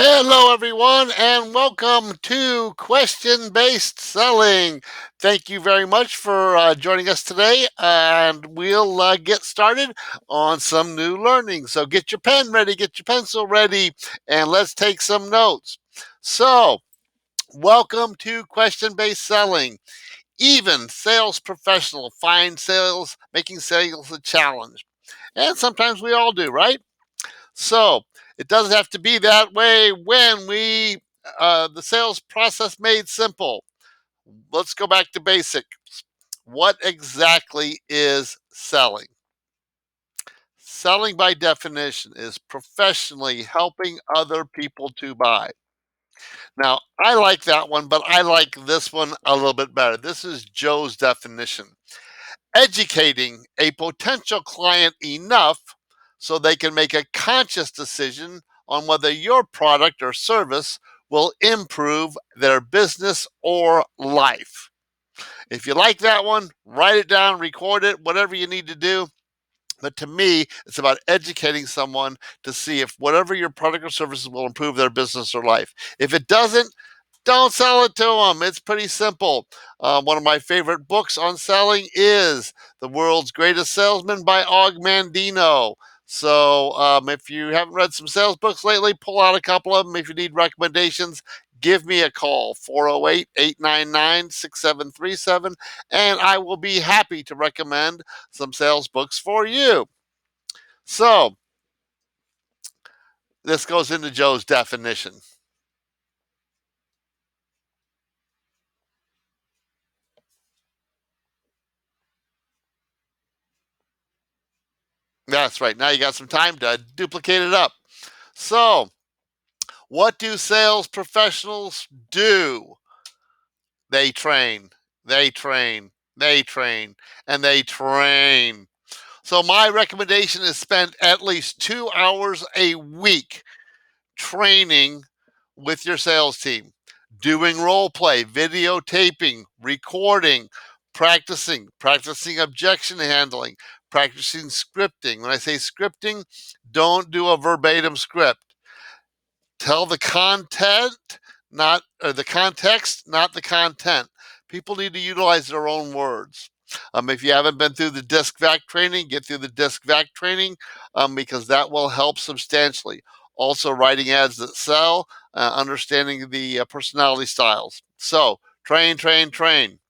Hello, everyone, and welcome to Question-Based Selling. Thank you very much for joining us today, and we'll get started on some new learning. So get your pen ready, get your pencil ready, and let's take some notes. So, welcome to Question-Based Selling. Even sales professional find making sales a challenge. And sometimes we all do, right? So it doesn't have to be that way when the sales process made simple. Let's go back to basics. What exactly is selling? Selling, by definition, is professionally helping other people to buy. Now, I like that one, but I like this one a little bit better. This is Joe's definition: educating a potential client enough so they can make a conscious decision on whether your product or service will improve their business or life. If you like that one, write it down, record it, whatever you need to do. But to me, it's about educating someone to see if whatever your product or services will improve their business or life. If it doesn't, don't sell it to them. It's pretty simple. One of my favorite books on selling is The World's Greatest Salesman by Og Mandino. So if you haven't read some sales books lately, pull out a couple of them. If you need recommendations, give me a call, 408-899-6737, and I will be happy to recommend some sales books for you. So this goes into Joe's definition. That's right. Now you got some time to duplicate it up. So, what do sales professionals do? They train, they train, they train, and they train. So, my recommendation is spend at least 2 hours a week training with your sales team, doing role play, videotaping, recording, practicing objection handling, practicing scripting. When I say scripting, don't do a verbatim script. Tell the content, not or the context, not the content. People need to utilize their own words. If you haven't been through the disc vac training, get through the disc vac training because that will help substantially. Also, writing ads that sell, understanding the personality styles. So, train, train, train.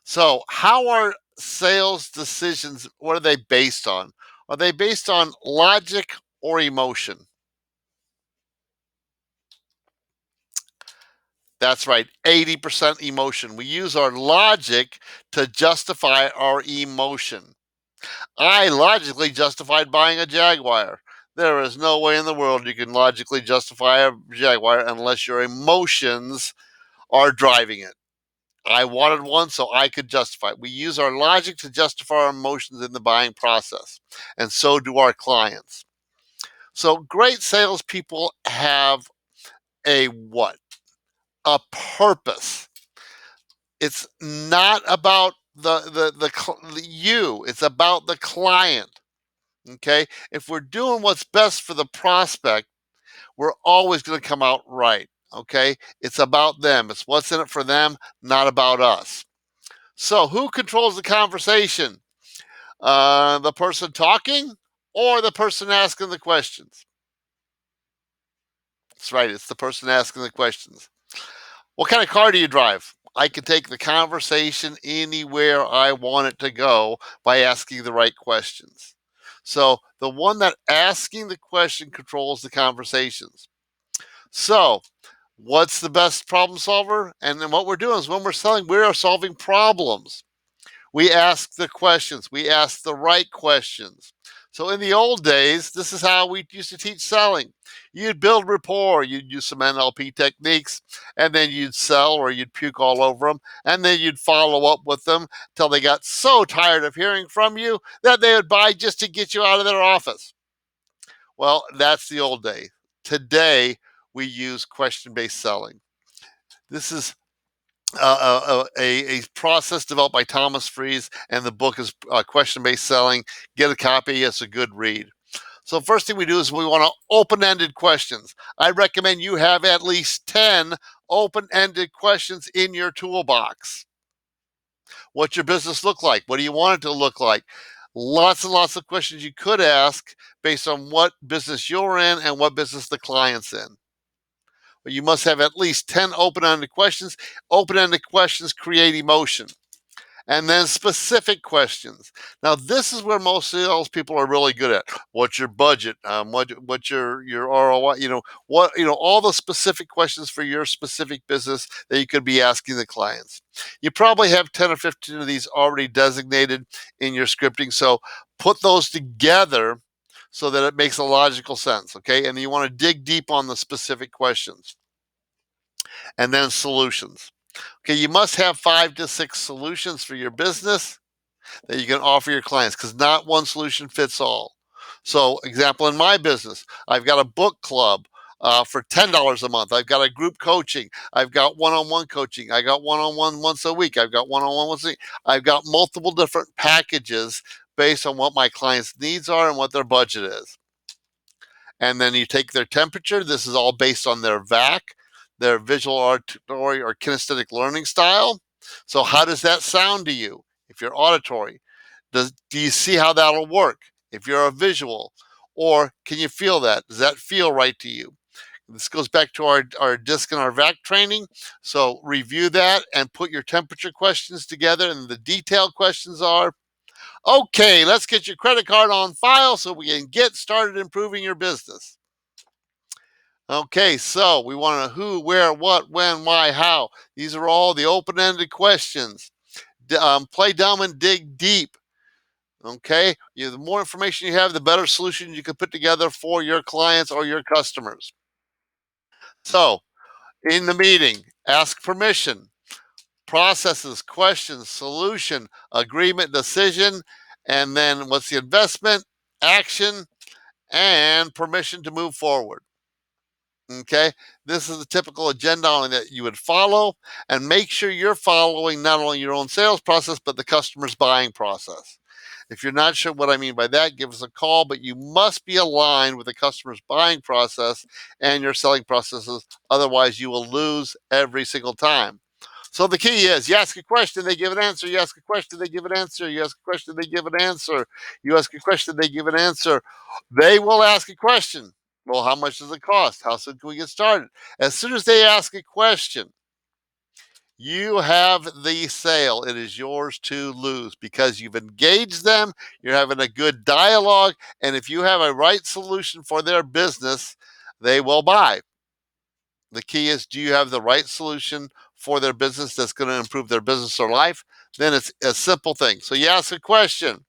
So, how are sales decisions? What are they based on? Are they based on logic or emotion? That's right, 80% emotion. We use our logic to justify our emotion. I logically justified buying a Jaguar. There is no way in the world you can logically justify a Jaguar unless your emotions are driving it. I wanted one so I could justify it. We use our logic to justify our emotions in the buying process, and so do our clients. So great salespeople have a what? A purpose. It's not about you. It's about the client. Okay. If we're doing what's best for the prospect, we're always going to come out right. Okay. It's about them. It's what's in it for them, not about us. So who controls the conversation? The person talking or the person asking the questions? That's right. It's the person asking the questions. What kind of car do you drive? I can take the conversation anywhere I want it to go by asking the right questions. So the one that asking the question controls the conversations. So what's the best problem solver? And then what we're doing is when we're selling, we are solving problems. We ask the questions. We ask the right questions. So in the old days, this is how we used to teach selling. You'd build rapport, you'd use some NLP techniques, and then you'd sell or you'd puke all over them, and then you'd follow up with them till they got so tired of hearing from you that they would buy just to get you out of their office. Well, that's the old day. Today, we use question-based selling. This is a process developed by Thomas Fries, and the book is Question Based Selling. Get a copy, it's a good read. So first thing we do is we want to open-ended questions. I recommend you have at least 10 open-ended questions in your toolbox. What's your business look like? What do you want it to look like? Lots and lots of questions you could ask based on what business you're in and what business the client's in. But you must have at least 10 open-ended questions. Open-ended questions create emotion. And then specific questions. Now, this is where most salespeople are really good at. What's your budget? What's your ROI? All the specific questions for your specific business that you could be asking the clients. You probably have 10 or 15 of these already designated in your scripting. So put those together so that it makes a logical sense. Okay. And you want to dig deep on the specific questions and then solutions. Okay, you must have 5 to 6 solutions for your business that you can offer your clients because not one solution fits all. So, example, in my business, I've got a book club for $10 a month. I've got a group coaching. I've got one on one coaching. I got one on one once a week. I've got one on one once a week. I've got multiple different packages based on what my clients' needs are and what their budget is. And then you take their temperature. This is all based on their VAC, their visual auditory or kinesthetic learning style. So how does that sound to you if you're auditory? Do you see how that'll work if you're a visual? Or can you feel that? Does that feel right to you? This goes back to our DISC and our VAC training. So review that and put your temperature questions together. And the detailed questions are, okay, let's get your credit card on file so we can get started improving your business. Okay, so we want to who, where, what, when, why, how. These are all the open-ended questions. Play dumb and dig deep. Okay, the more information you have, the better solution you can put together for your clients or your customers. So, in the meeting, ask permission, processes, questions, solution, agreement, decision, and then what's the investment, action, and permission to move forward. Okay, this is the typical agenda that you would follow, and make sure you're following not only your own sales process but the customer's buying process. If you're not sure what I mean by that, give us a call, but you must be aligned with the customer's buying process and your selling processes. Otherwise, you will lose every single time. So the key is you ask a question, they give an answer. You ask a question, they give an answer. You ask a question, they give an answer. You ask a question, they give an answer. They will ask a question. Well, how much does it cost? How soon can we get started? As soon as they ask a question, you have the sale. It is yours to lose because you've engaged them. You're having a good dialogue. And if you have a right solution for their business, they will buy. The key is, do you have the right solution for their business that's going to improve their business or life? Then it's a simple thing. So you ask a question,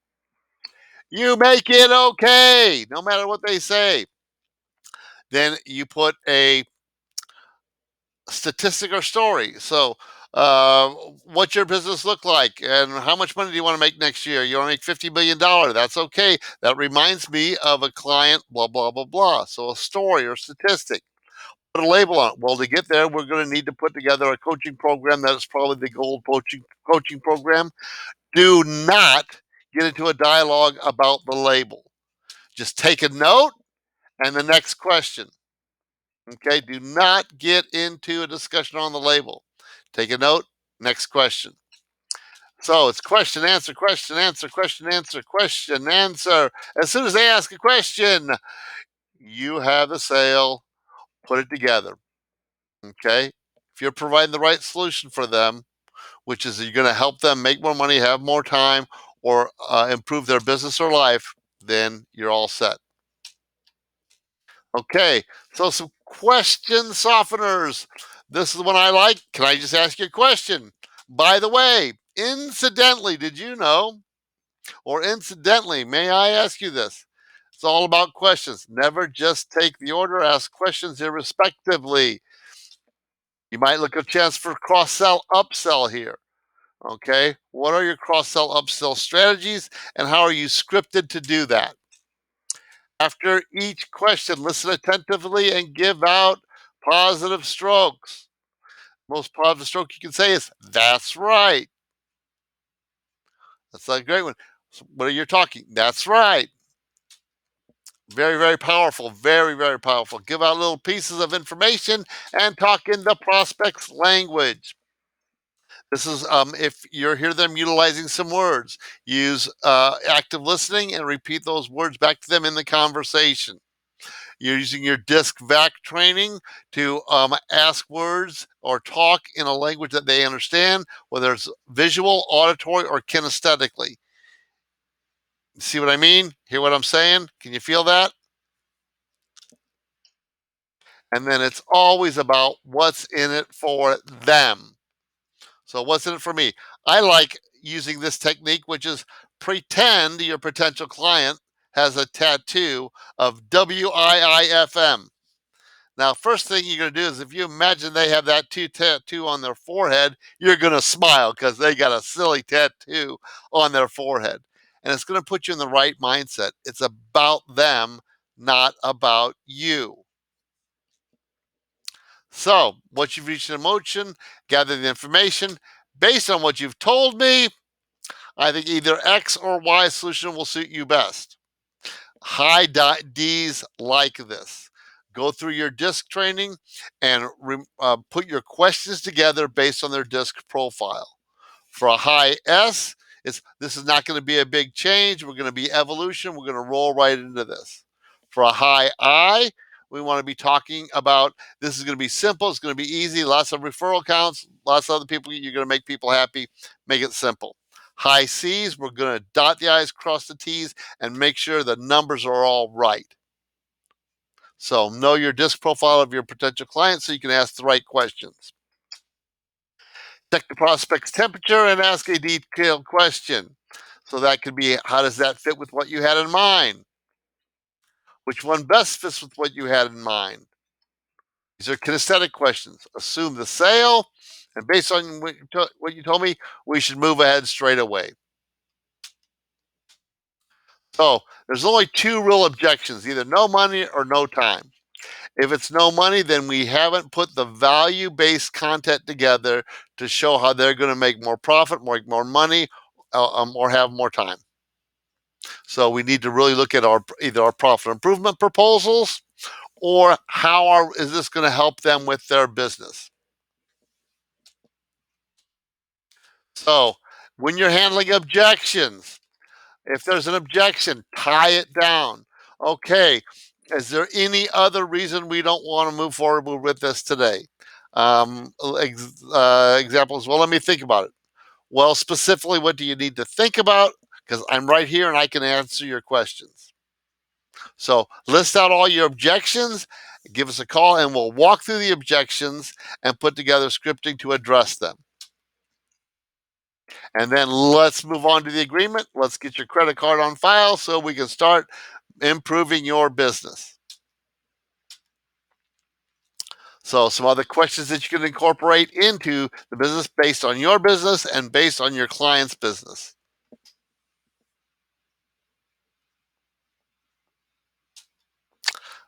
you make it okay, no matter what they say. Then you put a statistic or story. So, what's your business look like, and how much money do you want to make next year? You want to make $50 million. That's okay. That reminds me of a client. Blah blah blah blah. So a story or statistic. Put a label on it. Well, to get there, we're going to need to put together a coaching program that is probably the gold coaching program. Do not get into a dialogue about the label. Just take a note and the next question. Okay, do not get into a discussion on the label. Take a note, next question. So it's question, answer, question, answer, question, answer, question, answer. As soon as they ask a question, you have a sale, put it together. Okay, if you're providing the right solution for them, which is you're going to help them make more money, have more time, or improve their business or life, then you're all set. Okay, so some question softeners. This is the one I like. Can I just ask you a question? By the way, incidentally, did you know? Or incidentally, may I ask you this? It's all about questions. Never just take the order, ask questions irrespectively. You might look a chance for cross sell, upsell here. Okay, what are your cross sell, upsell strategies, and how are you scripted to do that? After each question, listen attentively and give out positive strokes. Most positive stroke you can say is, that's right. That's a great one. So what are you talking? That's right. Very, very powerful. Very, very powerful. Give out little pieces of information and talk in the prospect's language. This is if you hear them utilizing some words, use active listening and repeat those words back to them in the conversation. You're using your disc vac training to ask words or talk in a language that they understand, whether it's visual, auditory, or kinesthetically. See what I mean? Hear what I'm saying? Can you feel that? And then it's always about what's in it for them. So, what's in it for me? I like using this technique, which is pretend your potential client has a tattoo of WIIFM. Now, first thing you're going to do is if you imagine they have that tattoo on their forehead, you're going to smile because they got a silly tattoo on their forehead. And it's going to put you in the right mindset. It's about them, not about you. So, once you've reached an emotion, gather the information. Based on what you've told me, I think either X or Y solution will suit you best. High D's like this. Go through your disc training and put your questions together based on their disc profile. For a high S, this is not going to be a big change. We're going to be evolution. We're going to roll right into this. For a high I, we want to be talking about this is going to be simple. It's going to be easy. Lots of referral counts. Lots of other people. You're going to make people happy. Make it simple. High C's, we're going to dot the I's, cross the T's, and make sure the numbers are all right. So know your disc profile of your potential client so you can ask the right questions. Check the prospect's temperature and ask a detailed question. So that could be, how does that fit with what you had in mind? Which one best fits with what you had in mind? These are kinesthetic questions. Assume the sale, and based on what you told me, we should move ahead straight away. So there's only two real objections, either no money or no time. If it's no money, then we haven't put the value-based content together to show how they're going to make more profit, make more money, or have more time. So we need to really look at either our profit improvement proposals or is this going to help them with their business. So when you're handling objections, if there's an objection, tie it down. Okay, is there any other reason we don't want to move forward with this today? Examples. Well, let me think about it. Well, specifically, what do you need to think about? Because I'm right here and I can answer your questions. So list out all your objections, give us a call, and we'll walk through the objections and put together scripting to address them. And then let's move on to the agreement. Let's get your credit card on file so we can start improving your business. So some other questions that you can incorporate into the business based on your business and based on your client's business.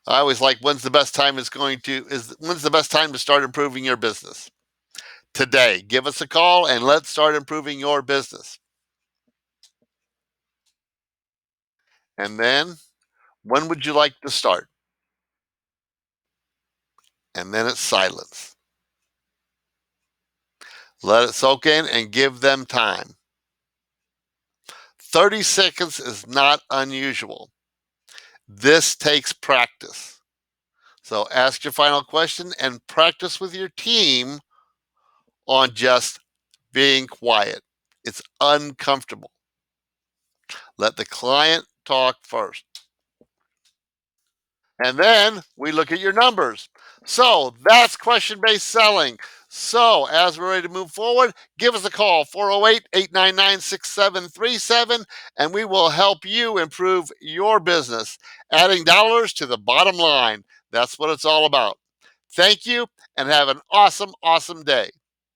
I always like when's the best time when's the best time to start improving your business? Today. Give us a call and let's start improving your business. And then when would you like to start? And then it's silence. Let it soak in and give them time. 30 seconds is not unusual. This takes practice. So ask your final question and practice with your team on just being quiet. It's uncomfortable. Let the client talk first. And then we look at your numbers. So that's question based selling. So as we're ready to move forward, give us a call, 408-899-6737, and we will help you improve your business, adding dollars to the bottom line. That's what it's all about. Thank you and have an awesome, awesome day.